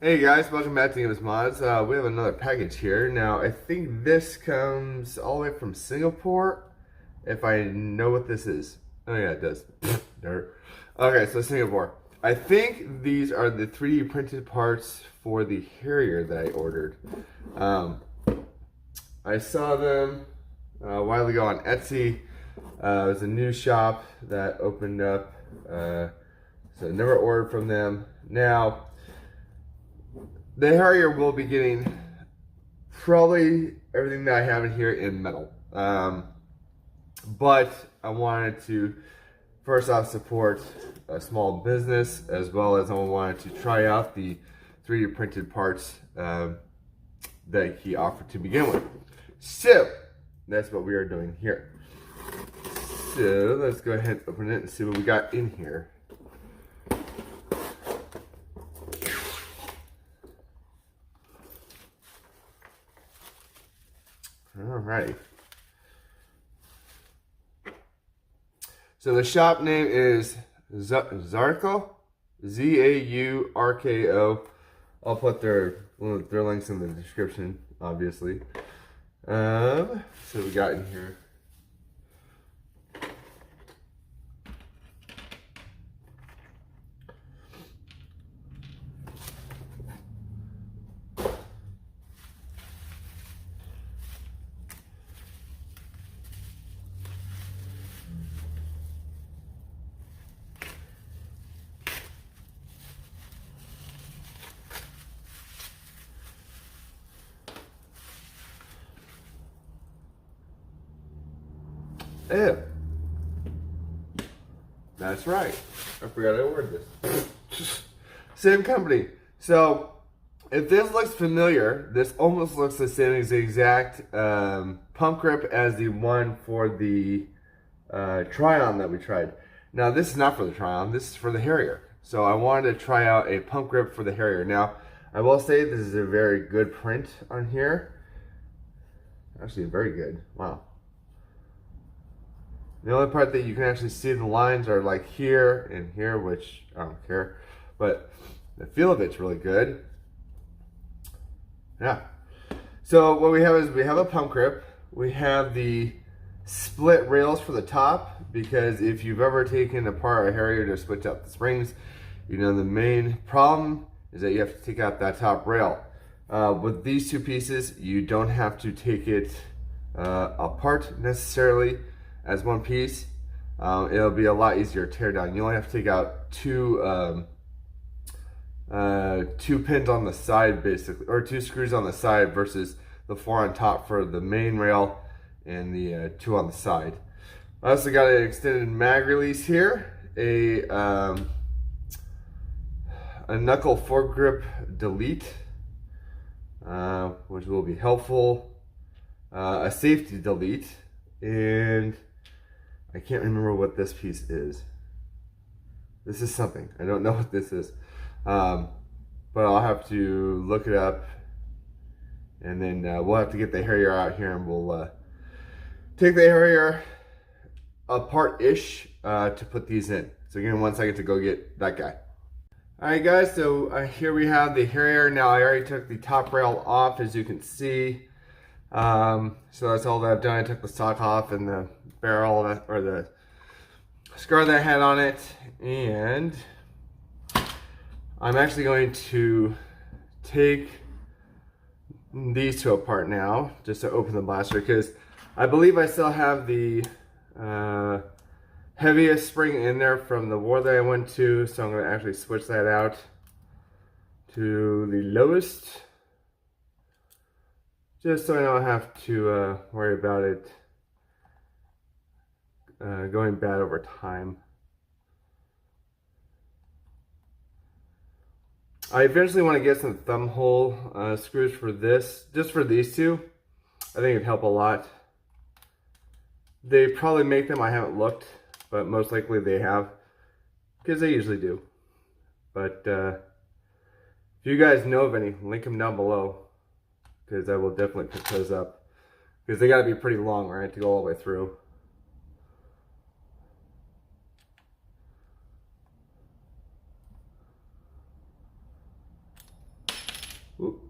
Hey guys, welcome back to WorkerMod. We have another package here. Now, I think this comes all the way from Singapore, if I know what this is. Oh yeah, it does. Dirt. Okay, so Singapore. I think these are the 3D printed parts for the Harrier that I ordered. I saw them a while ago on Etsy. It was a new shop that opened up, so I never ordered from them. Now, the Harrier will be getting probably everything that I have in here in metal. But I wanted to first off support a small business, as well as I wanted to try out the 3D printed parts that he offered to begin with. So that's what we are doing here. So let's go ahead and open it and see what we got in here. Alrighty. So the shop name is Zaurko, Z-A-U-R-K-O. I'll put their links in the description, obviously. So we got in here. Ew. That's right. I forgot I ordered this. Same company. So, if this looks familiar, this almost looks the same as the exact pump grip as the one for the Try-On that we tried. Now, this is not for the Try-On. This is for the Harrier. So, I wanted to try out a pump grip for the Harrier. Now, I will say this is a very good print on here. Actually, very good. Wow. The only part that you can actually see the lines are like here and here, which I don't care. But the feel of it's really good. Yeah. So what we have is we have a pump grip. We have the split rails for the top, because if you've ever taken apart a Harrier to switch out the springs, you know the main problem is that you have to take out that top rail. With these two pieces, you don't have to take it apart necessarily as one piece. It'll be a lot easier to tear down. You only have to take out two pins on the side, basically, or two screws on the side versus the 4 on top for the main rail and the 2 on the side. I also got an extended mag release here, a knuckle foregrip delete, which will be helpful, a safety delete, and I can't remember what this piece is. This is something. I don't know what this is. But I'll have to look it up. And then we'll have to get the Harrier out here, and we'll take the Harrier apart-ish to put these in. So give me 1 second to go get that guy. Alright guys, so here we have the Harrier. Now I already took the top rail off, as you can see. So that's all that I've done. I took the stock off and the barrel, or the scar that I had on it, and I'm actually going to take these two apart now just to open the blaster, because I believe I still have the heaviest spring in there from the war that I went to, so I'm going to actually switch that out to the lowest, just so I don't have to worry about it going bad over time. I eventually want to get some thumb hole screws for this, just for these two. I think it'd help a lot. They probably make them, I haven't looked, but most likely they have, because they usually do. But if you guys know of any, link them down below, because I will definitely pick those up, because they got to be pretty long, right, to go all the way through. Whoop.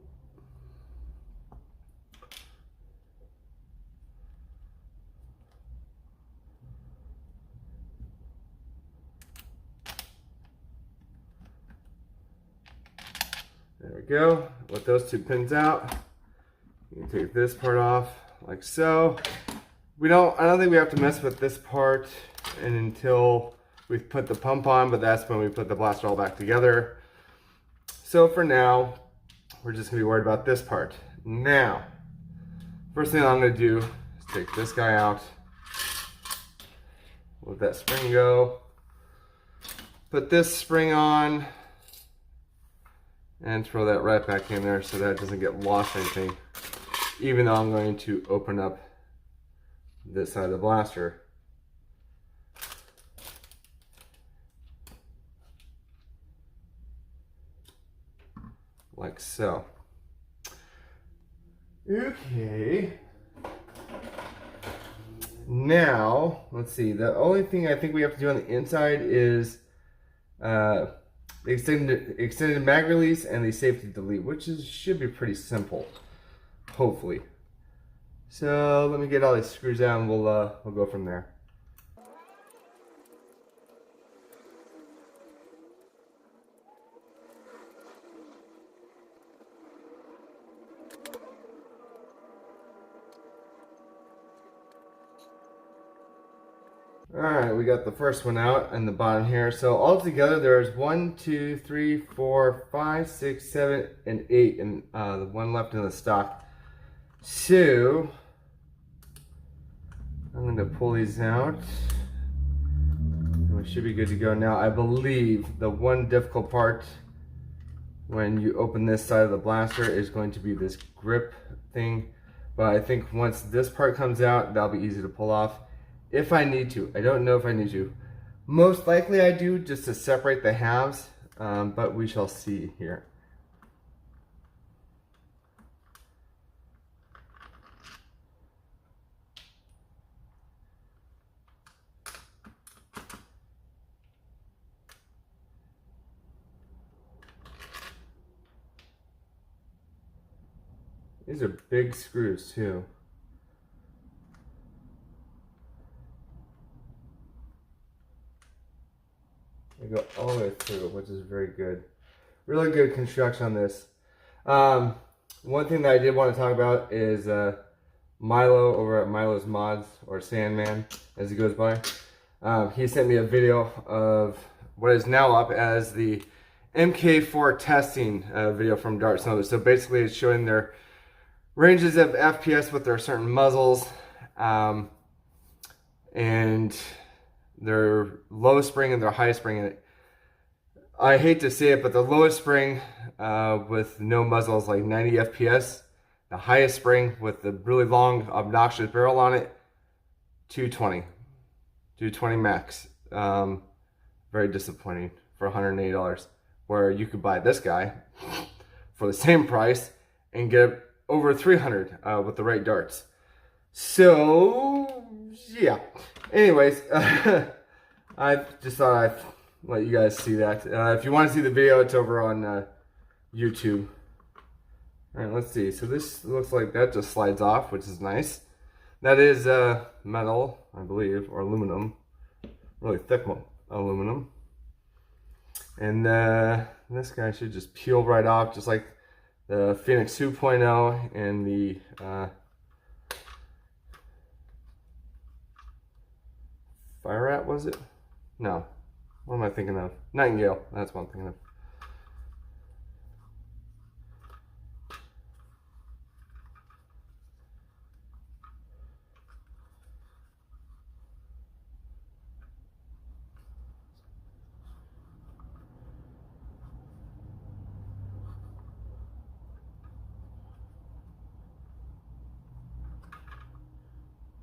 There we go. With those two pins out, you can take this part off like so. I don't think we have to mess with this part until we've put the pump on, but that's when we put the blaster all back together. So for now, we're just gonna be worried about this part. Now, first thing I'm gonna do is take this guy out, let that spring go, put this spring on, and throw that right back in there so that it doesn't get lost or anything, even though I'm going to open up this side of the blaster. Like so. Okay. Now, let's see. The only thing I think we have to do on the inside is the extended mag release and the safety delete, which should be pretty simple, hopefully. So let me get all these screws out and we'll go from there. Alright, we got the first one out in the bottom here. So all together there's 1, 2, 3, 4, 5, 6, 7, and 8, and the one left in the stock. So I'm going to pull these out. We should be good to go now. I believe the one difficult part when you open this side of the blaster is going to be this grip thing. But I think once this part comes out, that'll be easy to pull off. If I need to. I don't know if I need to. Most likely I do, just to separate the halves, but we shall see here. These are big screws too. They go all the way through, which is very good. Really good construction on this. One thing that I did want to talk about is Milo over at Milo's Mods, or Sandman as he goes by. He sent me a video of what is now up as the MK4 testing video from Dart Cylinder. So basically it's showing their ranges of FPS with their certain muzzles, and their low spring and their high spring. And I hate to say it, but the lowest spring with no muzzle is like 90 FPS. The highest spring with the really long, obnoxious barrel on it, 220. 220 max. Very disappointing for $180. Where you could buy this guy for the same price and get over 300 with the right darts. So, yeah. Anyways, I just thought I'd let you guys see that. If you want to see the video, it's over on YouTube. Alright, let's see. So this looks like that just slides off, which is nice. That is metal, I believe, or aluminum. Really thick aluminum. And this guy should just peel right off, just like the Phoenix 2.0 and the Fire Rat, was it? No. What am I thinking of? Nightingale. That's what I'm thinking of.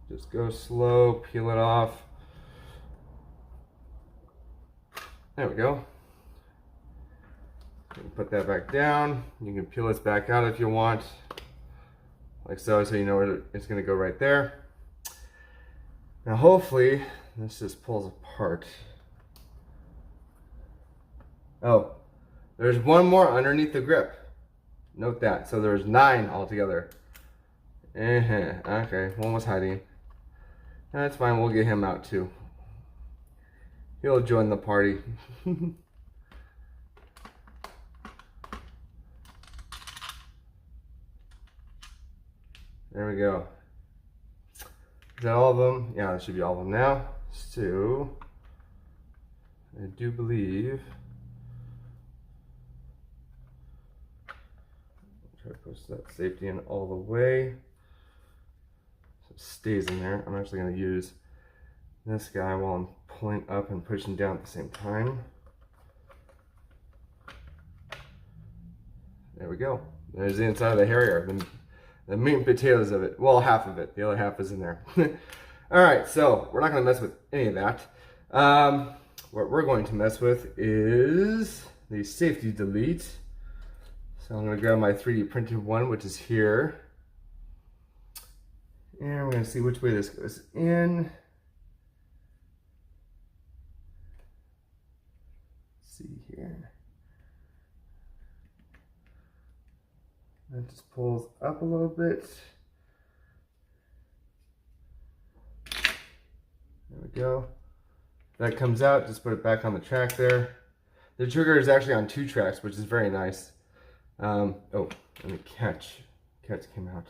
Just go slow, peel it off. There we go. You can put that back down. You can peel this back out if you want, like so you know where it's going to go right there. Now hopefully this just pulls apart. Oh, there's one more underneath the grip. Note that. So there's 9 altogether. Okay, one was hiding. That's fine, we'll get him out too. He'll join the party. There we go. Is that all of them? Yeah, that should be all of them now. So, I do believe. Try to push that safety in all the way. So it stays in there. I'm actually going to use this guy while I'm pulling up and pushing down at the same time. There we go. There's the inside of the Harrier. The meat and potatoes of it. Well, half of it. The other half is in there. Alright, so we're not going to mess with any of that. What we're going to mess with is the safety delete. So I'm going to grab my 3D printed one, which is here. And we're going to see which way this goes in. Let's see here. That just pulls up a little bit. There we go. That comes out, just put it back on the track there. The trigger is actually on 2 tracks, which is very nice. Oh, and the catch came out.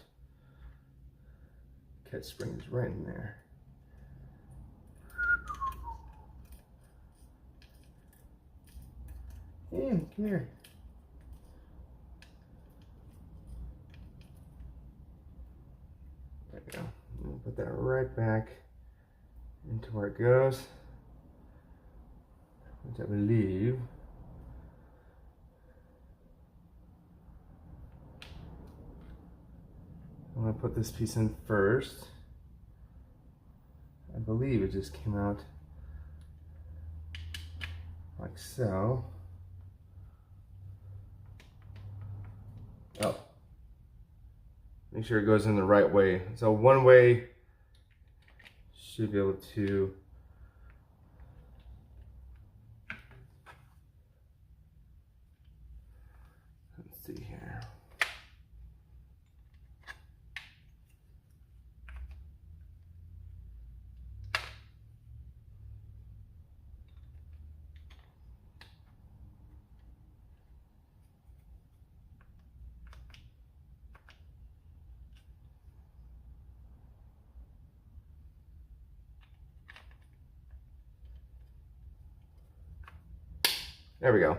Catch spring is right in there. Yeah, come here. There we go. We'll put that right back into where it goes, which I believe I'm going to put this piece in first. I believe it just came out like so. Oh, make sure it goes in the right way. So one way should be able to let's see here. There we go.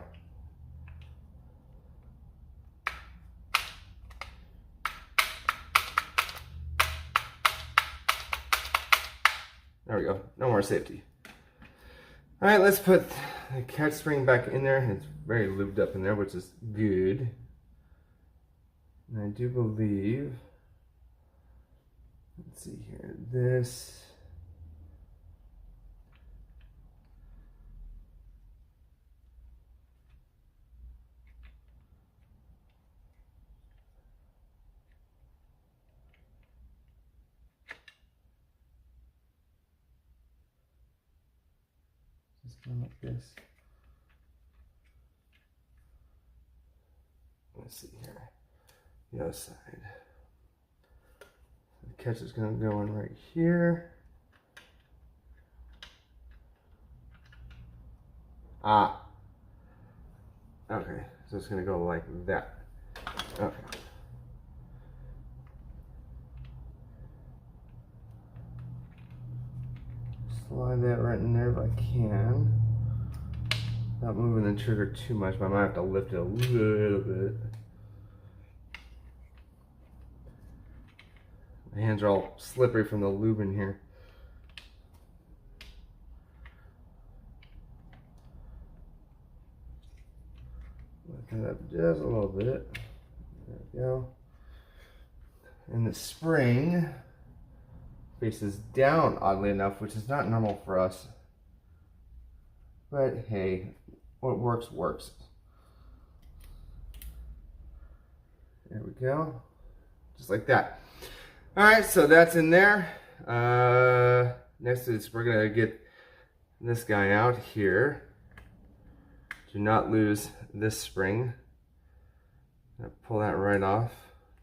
There we go. No more safety. All right, let's put the catch spring back in there. It's very lubed up in there, which is good. And I do believe, let's see here, this. Just going like this. Let's see here. The other side. The catch is going to go in right here. Ah. Okay, so it's going to go like that. Okay. Slide that right in there if I can. Not moving the trigger too much, but I might have to lift it a little bit. My hands are all slippery from the lube in here. Lift it up just a little bit. There we go. And the spring faces down, oddly enough, which is not normal for us. But hey, what works, works. There we go. Just like that. Alright, so that's in there. Next is we're going to get this guy out here. Do not lose this spring. Pull that right off.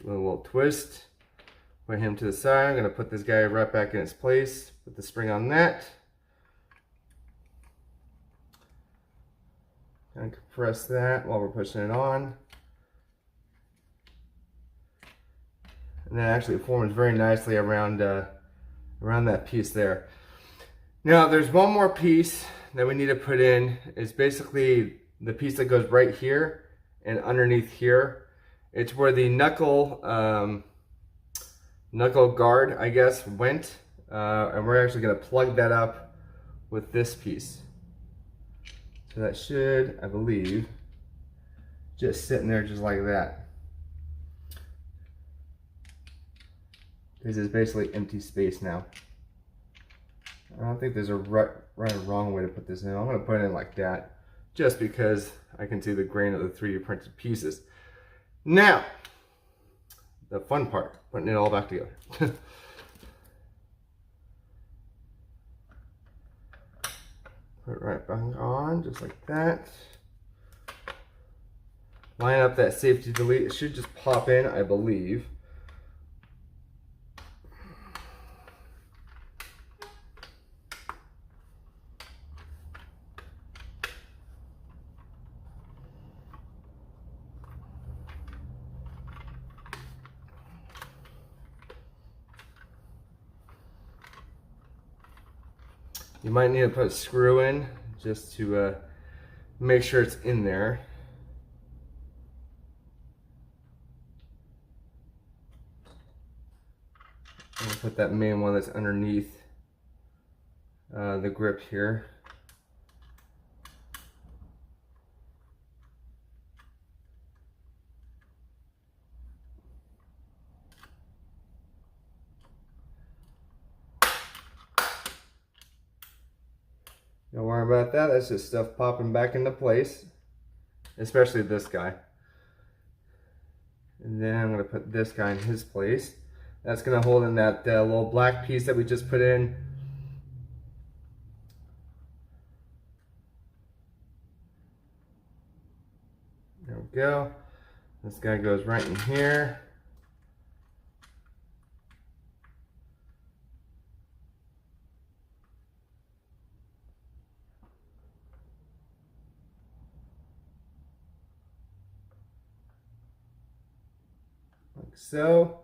A little twist. Put him to the side. I'm going to put this guy right back in its place. Put the spring on that. And compress that while we're pushing it on. And then actually it forms very nicely around that piece there. Now there's one more piece that we need to put in. It's basically the piece that goes right here and underneath here. It's where the knuckle guard, I guess, went. And we're actually going to plug that up with this piece. So that should, I believe, just sit in there just like that. This is basically empty space now. I don't think there's a right or wrong way to put this in. I'm going to put it in like that, just because I can see the grain of the 3D printed pieces. Now, the fun part, putting it all back together. Put it right back on, just like that. Line up that safety delete. It should just pop in, I believe. You might need to put a screw in just to make sure it's in there. I'm gonna put that main one that's underneath the grip here. Don't worry about that, that's just stuff popping back into place, especially this guy. And then I'm going to put this guy in his place. That's going to hold in that little black piece that we just put in. There we go. This guy goes right in here. Like so.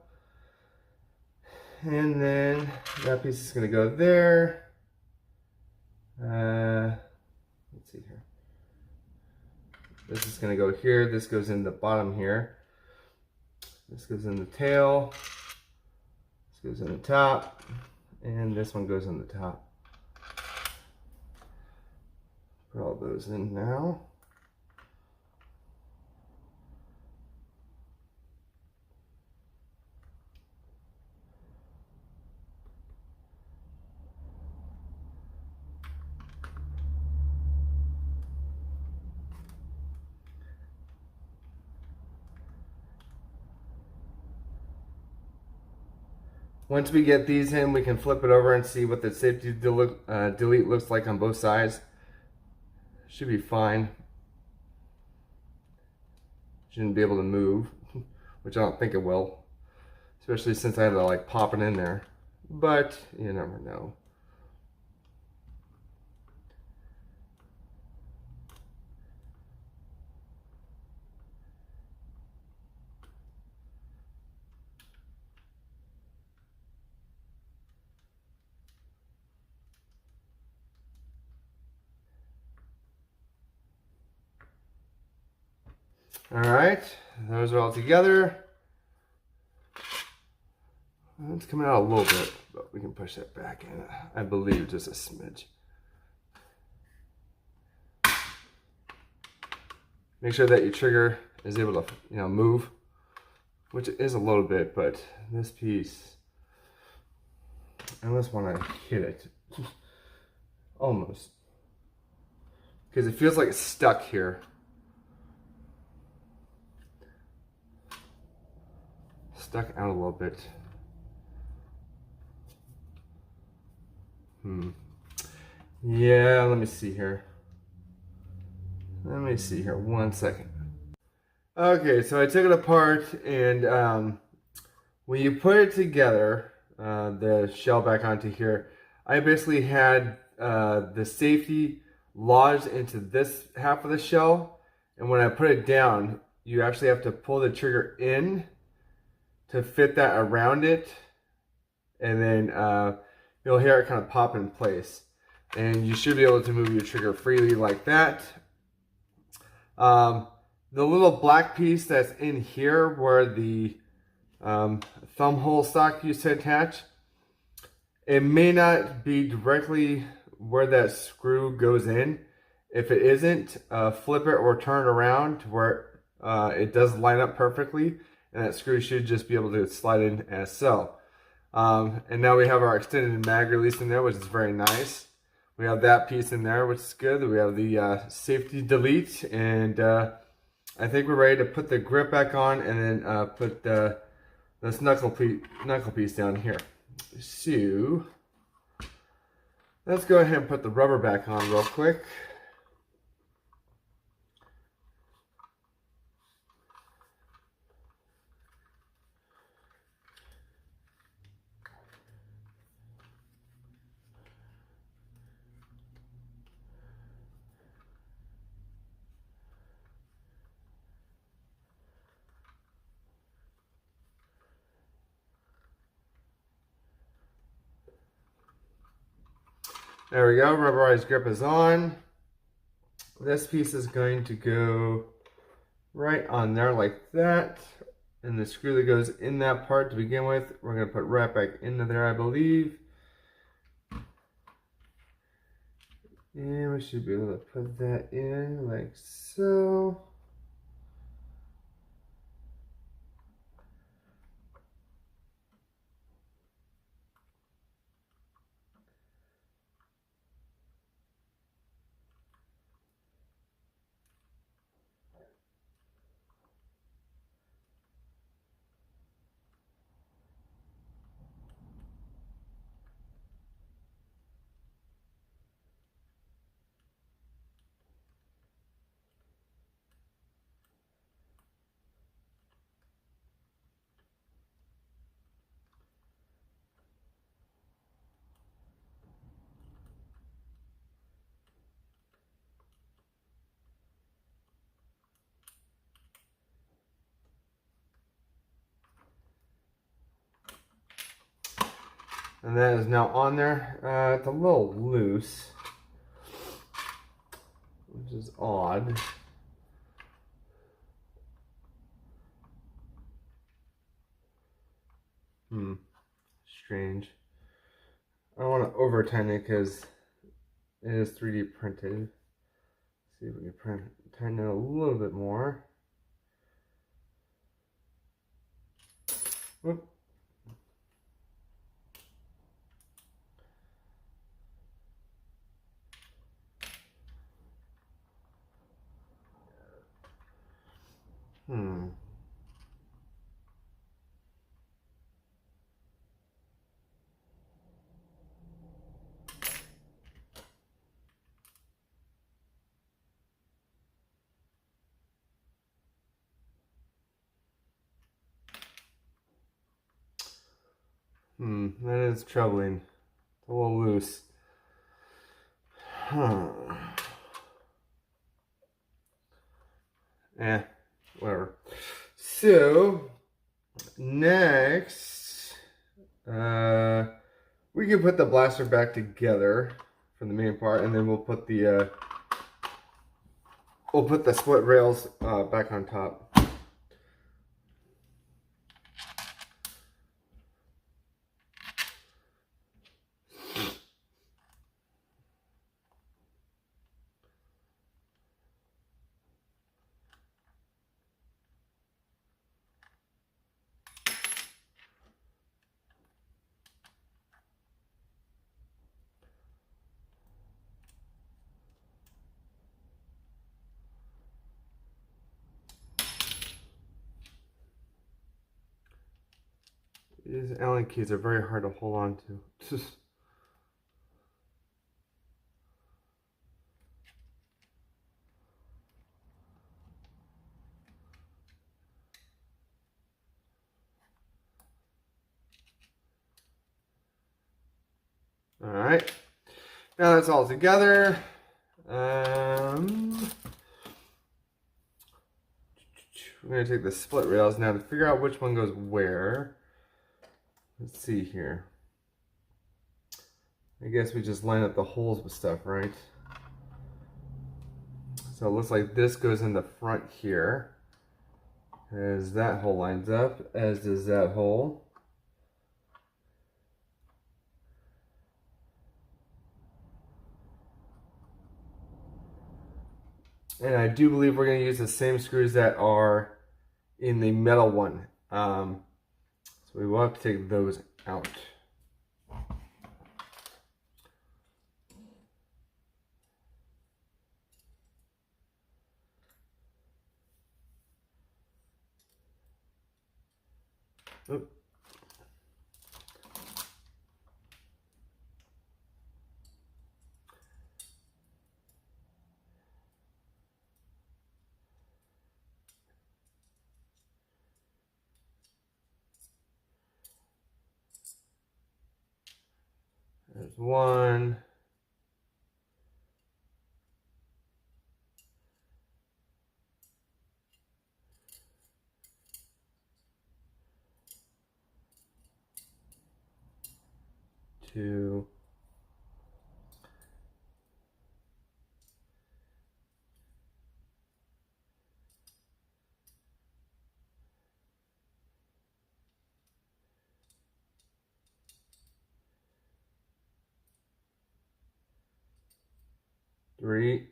And then that piece is going to go there. Let's see here. This is going to go here. This goes in the bottom here. This goes in the tail. This goes in the top. And this one goes in the top. Put all those in now. Once we get these in, we can flip it over and see what the safety delete looks like on both sides. Should be fine. Shouldn't be able to move, which I don't think it will. Especially since I had to like pop it in there. But you never know. All right, those are all together. It's coming out a little bit, but we can push that back in, I believe, just a smidge. Make sure that your trigger is able to, move, which it is a little bit, but this piece, I almost want to hit it, almost, because it feels like it's stuck here. Stuck out a little bit. Yeah, let me see here. 1 second. Okay, so I took it apart, and when you put it together, the shell back onto here, I basically had the safety lodged into this half of the shell, and when I put it down, you actually have to pull the trigger in to fit that around it, and then you'll hear it kind of pop in place. And you should be able to move your trigger freely like that. The little black piece that's in here where the thumb hole socket used to attach, it may not be directly where that screw goes in. If it isn't, flip it or turn it around to where it does line up perfectly, and that screw should just be able to slide in as so. And now we have our extended mag release in there, which is very nice. We have that piece in there, which is good. We have the safety delete, and I think we're ready to put the grip back on, and then put this knuckle piece down here. So let's go ahead and put the rubber back on real quick. There we go, rubberized grip is on. This piece is going to go right on there like that. And the screw that goes in that part to begin with, we're going to put right back into there, I believe. And we should be able to put that in like so. And that is now on there. It's a little loose, which is odd. Strange. I don't want to over tighten it because it is 3D printed. Let's see if we can tighten it a little bit more. Whoop. That is troubling. It's a little loose. Whatever. So, next, we can put the blaster back together for the main part, and then we'll put the split rails back on top. These Allen keys are very hard to hold on to. All right, now that's all together. We're going to take the split rails now to figure out which one goes where. Let's see here. I guess we just line up the holes with stuff, right? So it looks like this goes in the front here, as that hole lines up, as does that hole. And I do believe we're going to use the same screws that are in the metal one. So we will have to take those out. Oop. There's one. Two. Three.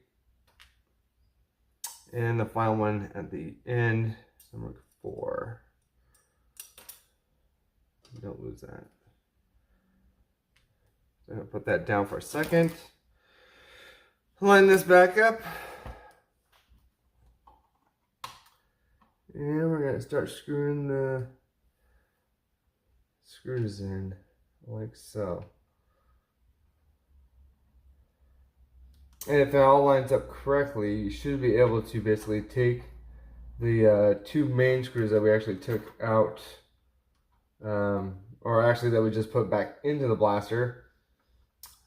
And the final one at the end, number 4. Don't lose that. So I'm going to put that down for a second. Line this back up. And we're going to start screwing the screws in, like so. And if it all lines up correctly, you should be able to basically take the 2 main screws that we actually took out, or actually that we just put back into the blaster,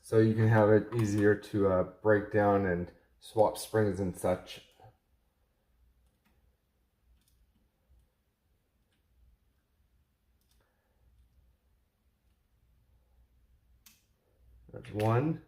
so you can have it easier to break down and swap springs and such. That's one.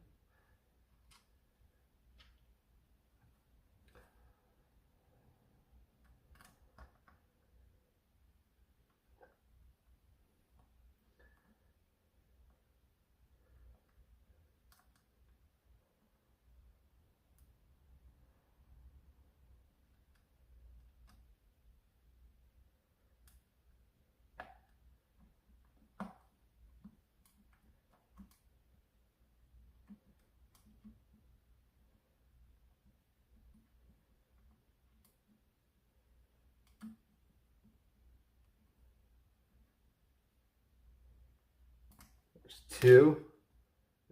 There's 2.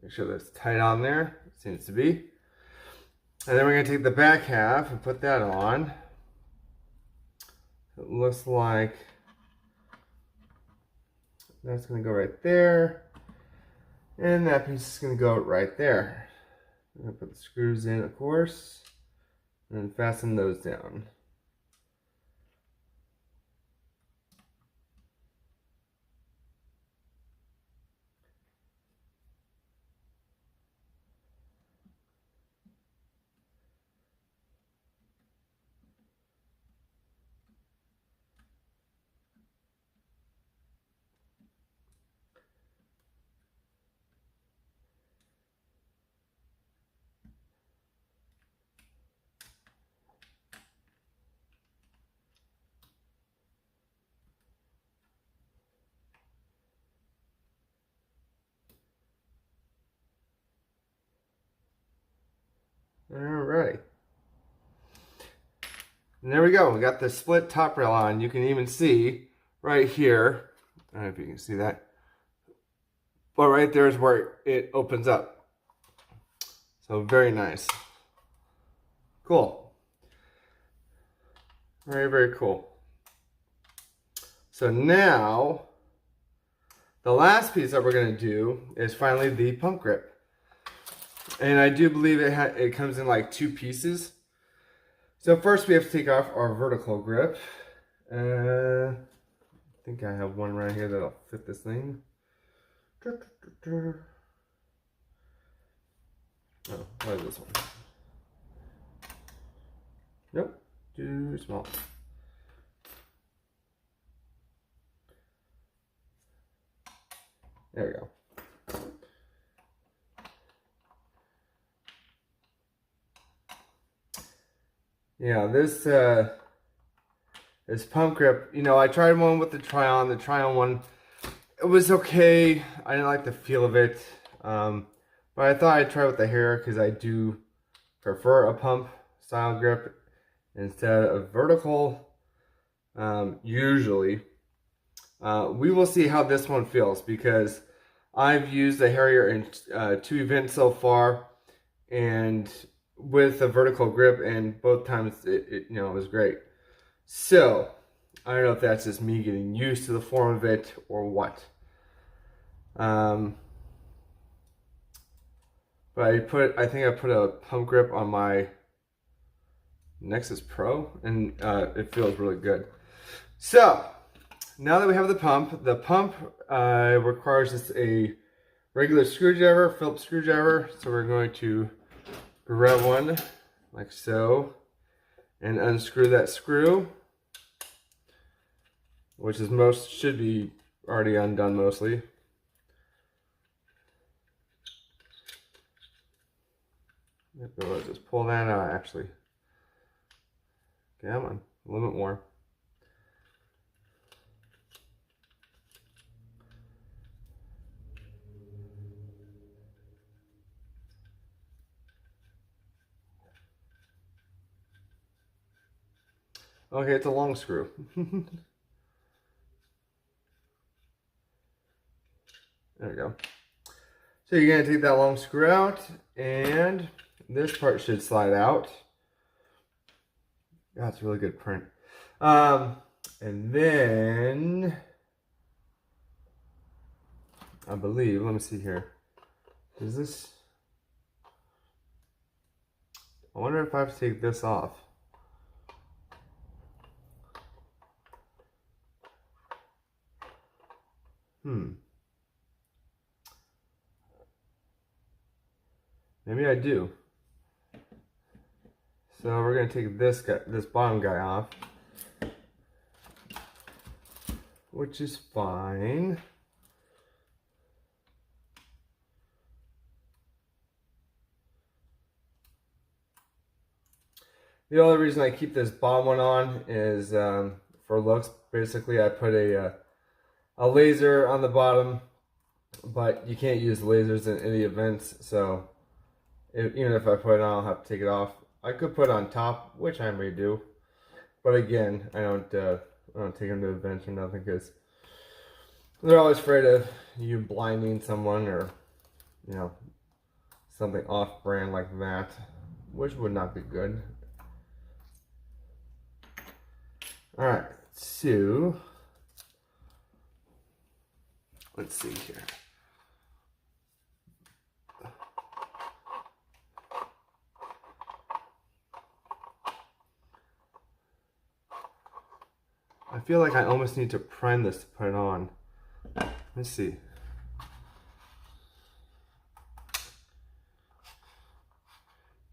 Make sure that's tight on there. It seems to be. And then we're going to take the back half and put that on. It looks like that's going to go right there. And that piece is going to go right there. I'm going to put the screws in, of course, and then fasten those down. Alright. And there we go. We got the split top rail on. You can even see right here, I don't know if you can see that, but right there is where it opens up. So very nice. Cool. Very, very cool. So now The last piece that we're going to do is finally the pump grip. And I do believe it comes in like 2 pieces. So first we have to take off our vertical grip. I think I have one right here that'll fit this thing. Oh, what is this one? Nope, too small. There we go. Yeah, this pump grip, you know, I tried one with the Try-On. The Try-On one, it was okay. I didn't like the feel of it. But I thought I'd try with the Harrier because I do prefer a pump style grip instead of vertical, usually. We will see how this one feels because I've used the Harrier in 2 events so far, and with a vertical grip, and both times it you know, it was great. So I don't know if that's just me getting used to the form of it or what. But I think I put a pump grip on my Nexus Pro, and it feels really good. So now that we have the pump requires just a regular screwdriver, Phillips screwdriver. So we're going to grab one like so and unscrew that screw, which is should be already undone mostly. Let's just pull that out actually. Come on, a little bit more. Okay, it's a long screw. There we go. So you're going to take that long screw out, and this part should slide out. That's a really good print. And then, I believe, let me see here. Does this, I wonder if I have to take this off. Maybe I do. So we're going to take this bottom guy off, which is fine. The only reason I keep this bottom one on is for looks. Basically, I put a laser on the bottom, but you can't use lasers in any events, so even if I put it on, I'll have to take it off. I could put it on top, which I may do, but again, I don't take them to events or nothing because they're always afraid of you blinding someone or, you know, something off-brand like that, which would not be good. All right, so let's see here. I feel like I almost need to prime this to put it on. Let's see.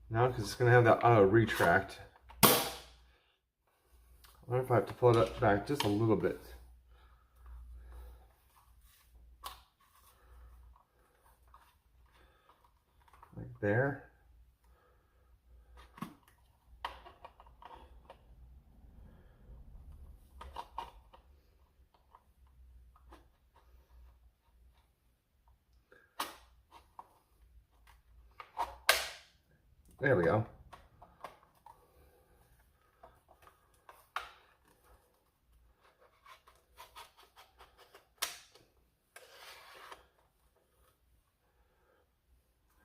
No, because it's going to have that auto retract. I wonder if I have to pull it up back just a little bit. Like there. There we go.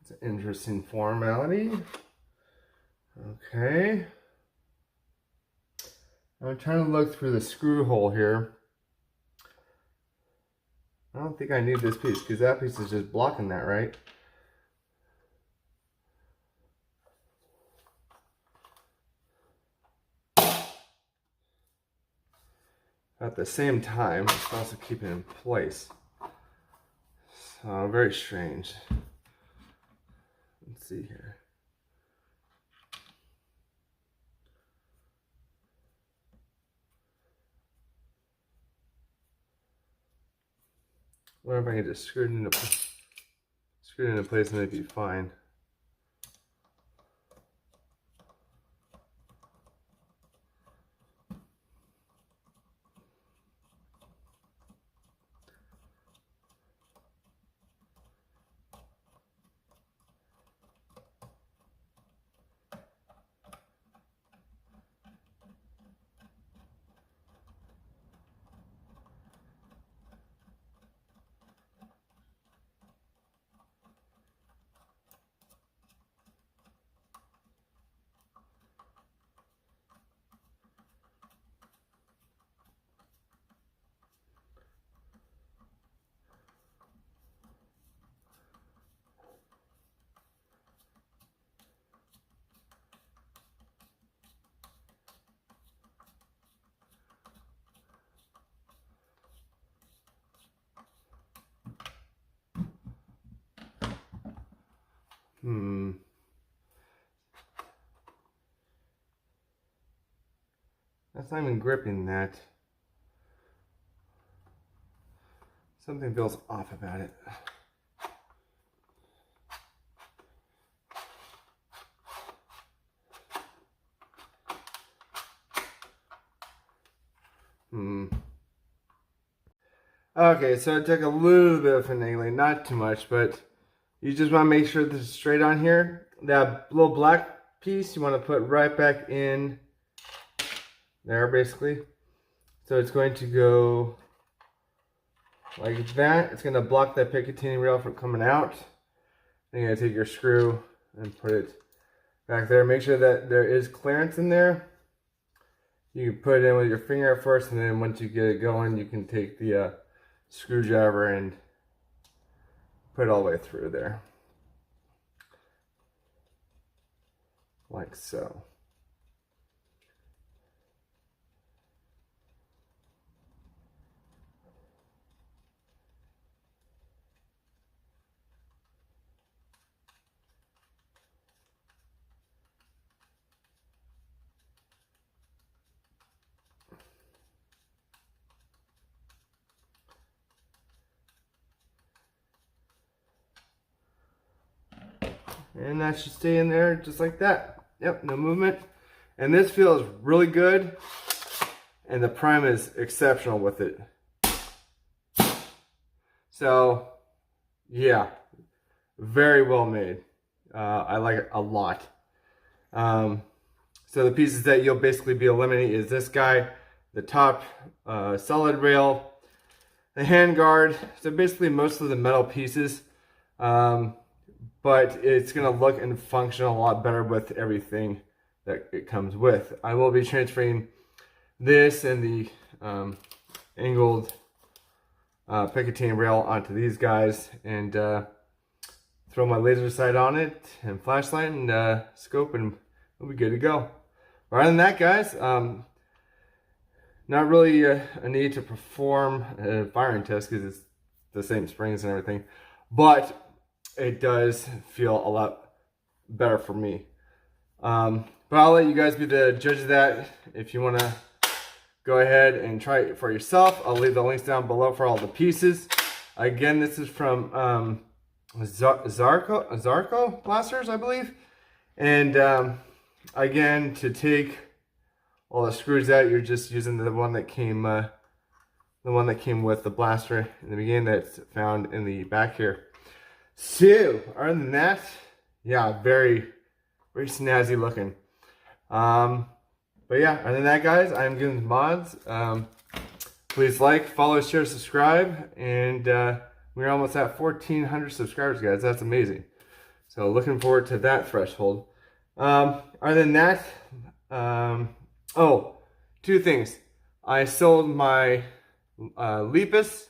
It's an interesting formality. Okay. I'm trying to look through the screw hole here. I don't think I need this piece because that piece is just blocking that, right? At the same time, it's also keeping it in place. So, very strange. Let's see here. I wonder if I can just screw it into place and it'd be fine. That's not even gripping that. Something feels off about it. Okay, so it took a little bit of finagling, not too much, but you just want to make sure this is straight on here. That little black piece you want to put right back in there, basically. So it's going to go like that. It's going to block that Picatinny rail from coming out. Then you're going to take your screw and put it back there. Make sure that there is clearance in there. You can put it in with your finger at first, and then once you get it going, you can take the screwdriver and put it all the way through there. Like so. And that should stay in there just like that. Yep, no movement. And this feels really good. And the prime is exceptional with it. So, yeah, very well made. I like it a lot. So the pieces that you'll basically be eliminating is this guy, the top solid rail, the hand guard. So basically most of the metal pieces. But it's going to look and function a lot better with everything that it comes with. I will be transferring this and the angled Picatinny rail onto these guys and throw my laser sight on it and flashlight and scope, and we'll be good to go. Other than that, guys, not really a need to perform a firing test because it's the same springs and everything, but it does feel a lot better for me. But I'll let you guys be the judge of that. If you want to go ahead and try it for yourself, I'll leave the links down below for all the pieces. Again, this is from ZaurkoBlasters, I believe. And again, to take all the screws out, you're just using the one that came with the blaster in the beginning, that's found in the back here. So, other than that, yeah, very, very snazzy looking. But yeah, other than that, guys, I'm giving mods. Please like, follow, share, subscribe, and we're almost at 1,400 subscribers, guys. That's amazing. So looking forward to that threshold. Other than that, oh, two things. I sold my Lepus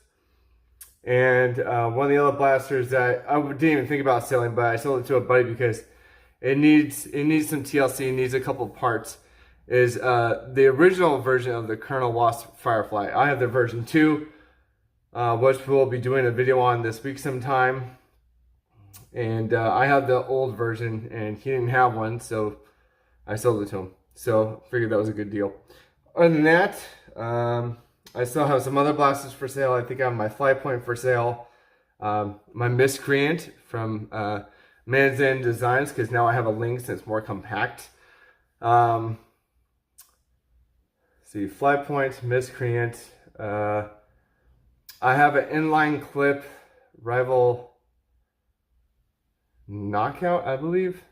And one of the other blasters that I didn't even think about selling, but I sold it to a buddy because it needs some TLC, it needs a couple parts, is the original version of the Colonel Wasp Firefly. I have the version 2, which we'll be doing a video on this week sometime. And I have the old version, and he didn't have one, so I sold it to him. So figured that was a good deal. Other than that, I still have some other blasters for sale. I think I have my Fly Point for sale. My Miscreant from Man's End Designs, because now I have a Lynx and it's more compact. See, Fly Point, Miscreant. I have an inline clip Rival Knockout, I believe.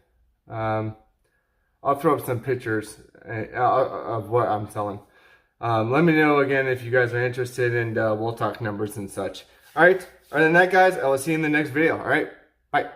I'll throw up some pictures of what I'm selling. Let me know again if you guys are interested, and we'll talk numbers and such. All right. Other than that, guys, I will see you in the next video. All right. Bye.